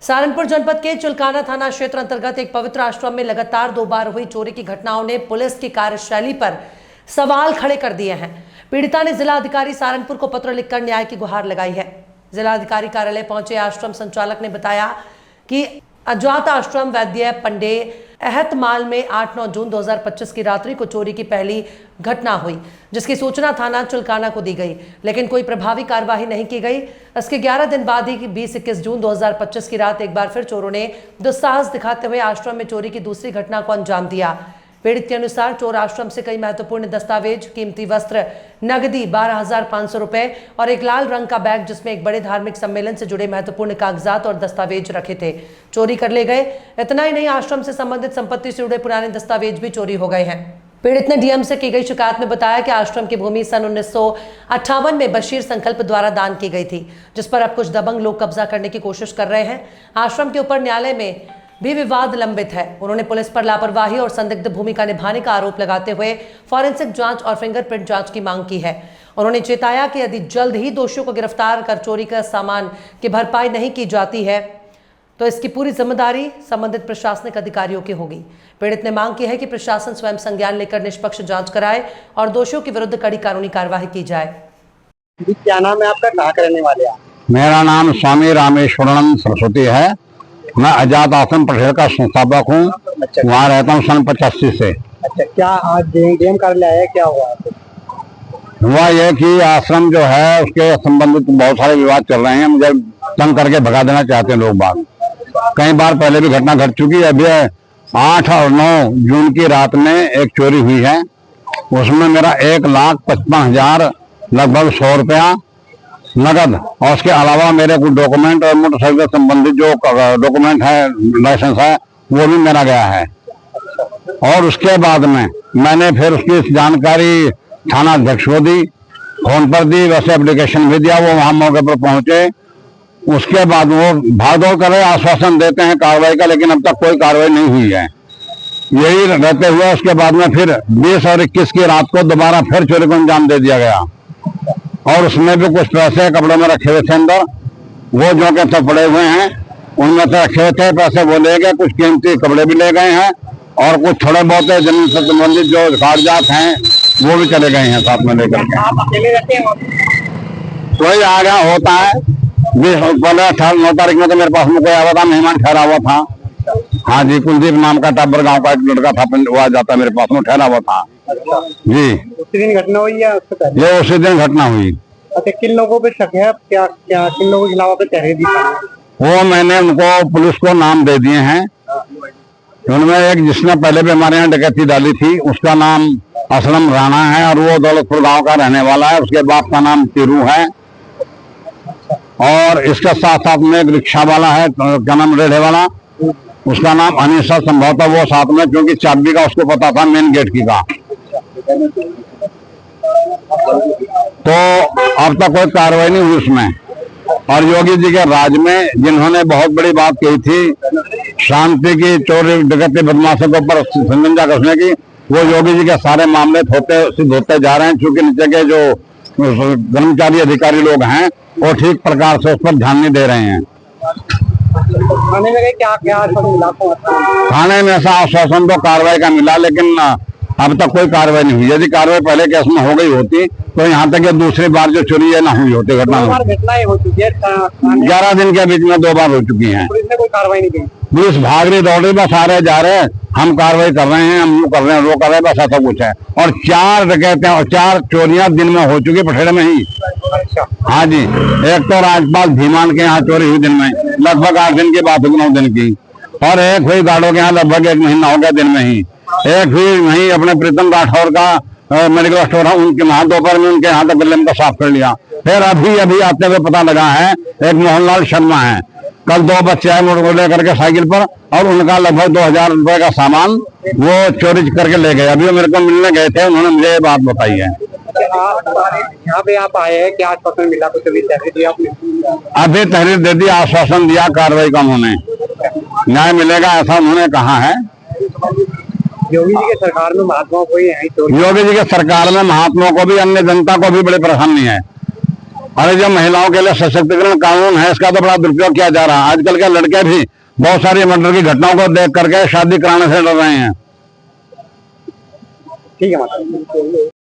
सहारनपुर जनपद के चुलकाना थाना क्षेत्र अंतर्गत एक पवित्र आश्रम में लगातार 2 बार हुई चोरी की घटनाओं ने पुलिस की कार्यशैली पर सवाल खड़े कर दिए हैं। पीड़िता ने जिला अधिकारी सहारनपुर को पत्र लिखकर न्याय की गुहार लगाई है। जिला अधिकारी कार्यालय पहुंचे आश्रम संचालक ने बताया कि अज्ञात आश्रम वैद्य पंडे एहतमाल में 8-9 जून 2025 की रात्रि को चोरी की पहली घटना हुई, जिसकी सूचना थाना चुलकाना को दी गई, लेकिन कोई प्रभावी कार्यवाही नहीं की गई। इसके 11 दिन बाद ही 20-21 जून 2025 की रात एक बार फिर चोरों ने दुस्साहस दिखाते हुए आश्रम में चोरी की दूसरी घटना को अंजाम दिया। पीड़ित के अनुसार चोर आश्रम से कई महत्वपूर्ण दस्तावेज, कीमती वस्त्र, नगदी 12,500 रुपए और एक लाल रंग का बैग जिसमें एक बड़े धार्मिक सम्मेलन से जुड़े महत्वपूर्ण कागजात और दस्तावेज रखे थे, चोरी कर ले गए। इतना ही नहीं, आश्रम से संबंधित संपत्ति से जुड़े पुराने दस्तावेज भी चोरी हो गए हैं। पीड़ित ने डीएम से की गई शिकायत में बताया कि आश्रम की भूमि सन 1958 में बशीर संकल्प द्वारा दान की गई थी, जिस पर अब कुछ दबंग लोग कब्जा करने की कोशिश कर रहे हैं। आश्रम के ऊपर न्यायालय में भी विवाद लंबित है। उन्होंने पुलिस पर लापरवाही और संदिग्ध भूमिका निभाने का आरोप लगाते हुए फॉरेंसिक जांच और फिंगरप्रिंट जांच की मांग की है। उन्होंने चेताया कि यदि जल्द ही दोषियों को गिरफ्तार कर चोरी का सामान की भरपाई नहीं की जाती है तो इसकी पूरी जिम्मेदारी संबंधित प्रशासनिक अधिकारियों की होगी। पीड़ित ने मांग की है कि प्रशासन स्वयं संज्ञान लेकर निष्पक्ष जांच कराए और दोषियों के विरुद्ध कड़ी कानूनी कार्यवाही की जाए। क्या नाम है आपका, कहाँ का रहने वाले हैं? मेरा नाम स्वामी रामेश्वरन सरस्वती है। मैं आजाद आश्रम परिषद का संस्थापक हूँ। अच्छा, वहाँ रहता हूँ सन 85 से। अच्छा, क्या आज डीएम कार्यालय आया, क्या हुआ यह कि आश्रम जो है उसके संबंधित बहुत सारे विवाद चल रहे हैं। मुझे तंग करके भगा देना चाहते हैं लोग बाग। कई बार पहले भी घटना घट चुकी है। अभी 8 और 9 जून की रात में एक चोरी हुई है, उसमें मेरा 1,55,000 लगभग 100 रुपया नगद और उसके अलावा मेरे कुछ डॉक्यूमेंट और मोटरसाइकिल संबंधित जो डॉक्यूमेंट है, लाइसेंस है, वो भी मेरा गया है। और उसके बाद में मैंने फिर उसकी जानकारी थाना अध्यक्ष को दी, फोन पर दी, वैसे एप्लीकेशन भी दिया। वो वहां मौके पर पहुंचे, उसके बाद वो भागदौड़ कर रहे, आश्वासन देते हैं कार्रवाई का, लेकिन अब तक कोई कार्रवाई नहीं हुई है। यही रहते हुए उसके बाद में फिर 20 और 21 की रात को दोबारा फिर चोरी को अंजाम दे दिया गया और उसमें भी कुछ पैसे कपड़े में रखे हुए थे अंदर, वो जो के सब पड़े हुए हैं, उनमें से रखे हुए थे पैसे वो ले गए, कुछ कीमती कपड़े भी ले गए हैं और कुछ थोड़े बहुत जमीन से संबंधित जो कागजात हैं वो भी चले गए हैं साथ में लेकर के। आप अकेले रहते हैं? कोई आ गया होता है। 9 तारीख में तो मेरे पास में कोई आया था, मेहमान ठहरा हुआ था। हाँ जी, कुलदीप नाम का टाबर गांव का एक लड़का था, वो आ जाता मेरे पास में ठहरा हुआ था। जी, उसी दिन घटना हुई है? उससे पहले ये उसी दिन घटना हुई। अच्छा, किन लोगों पे शक है? क्या क्या किन लोगों के खिलाफ तहरीर दी? वो मैंने उनको पुलिस को नाम दे दिए हैं। उनमें एक जिसने पहले भी हमारे यहाँ डकैती डाली थी, उसका नाम असलम राणा है और वो दौलतपुर गांव का रहने वाला है। उसके बाप का नाम तिरू है और इसके साथ साथ में एक रिक्शा वाला है, क्या नाम, रेढ़े वाला, उसका नाम अनिशा संभवतः वो साथ में, क्योंकि चाबी का उसको पता था मेन गेट की का। तो अब तक कोई कार्रवाई नहीं हुई उसमें। और योगी जी के राज में जिन्होंने बहुत बड़ी बात कही थी शांति की, चोरी डकैती बदमाशों के ऊपर संज्ञान कसने की, वो योगी जी के सारे मामले सिद्ध होते जा रहे हैं। क्योंकि नीचे के जो कर्मचारी अधिकारी लोग हैं वो ठीक प्रकार से उस पर ध्यान नहीं दे रहे हैं। थाने में क्या क्या आश्वासन मिला? थाने में ऐसा आश्वासन तो कार्रवाई का मिला, लेकिन अब तक कोई कार्रवाई नहीं हुई। यदि कार्रवाई पहले केस में हो गई होती तो यहाँ तक ये दूसरी बार जो चोरी है ना हुई होती। घटनाएं हो चुकी है, 11 दिन के बीच में 2 बार हो चुकी हैं। पुलिस ने कोई कार्रवाई नहीं की? पुलिस भाग रही, दौड़ रही, बस आ रहे जा रहे, हम कार्रवाई कर रहे हैं, हम कर रहे हैं, वो कर रहे हैं, बस ऐसा कुछ है। और 4 डकैतें और 4 चोरियां दिन में हो चुकी पठेड़े में ही। अच्छा, हाँ जी, एक तो राजपाल धीमान के यहाँ चोरी हुई दिन में, लगभग 8 दिन की बात हुई, 9 दिन की। और एक हुई गाड़ों के यहाँ लगभग 1 महीना हो गया दिन में ही। एक हुई वही अपने प्रीतम राठौर का मेडिकल स्टोर है, उनके वहां दोपहर में उनके यहाँ तक गले में साफ कर लिया। फिर अभी आते हुए पता लगा है एक मोहनलाल शर्मा है, कल 2 बच्चे आए मोटर लेकर के साइकिल पर और उनका लगभग 2,000 रुपए का सामान वो चोरी करके ले गए। अभी वो मेरे को मिलने गए थे, उन्होंने मुझे ये बात बताई है। यहाँ पे आप आए हैं, क्या आश्वासन मिला? कुछ अभी तहरीर दिया आपने? अभी तहरीर दे दी, आश्वासन दिया कार्रवाई का, उन्होंने न्याय मिलेगा ऐसा उन्होंने कहा है। योगी जी के सरकार में महात्माओं को ही योगी जी के सरकार में महात्माओं को भी, अन्य जनता को भी बड़ी परेशानी है। अरे जो महिलाओं के लिए सशक्तिकरण कानून है इसका तो बड़ा दुरुपयोग किया जा रहा है। आजकल के लड़के भी बहुत सारी मर्डर की घटनाओं को देख करके शादी कराने से डर रहे हैं। ठीक है माता।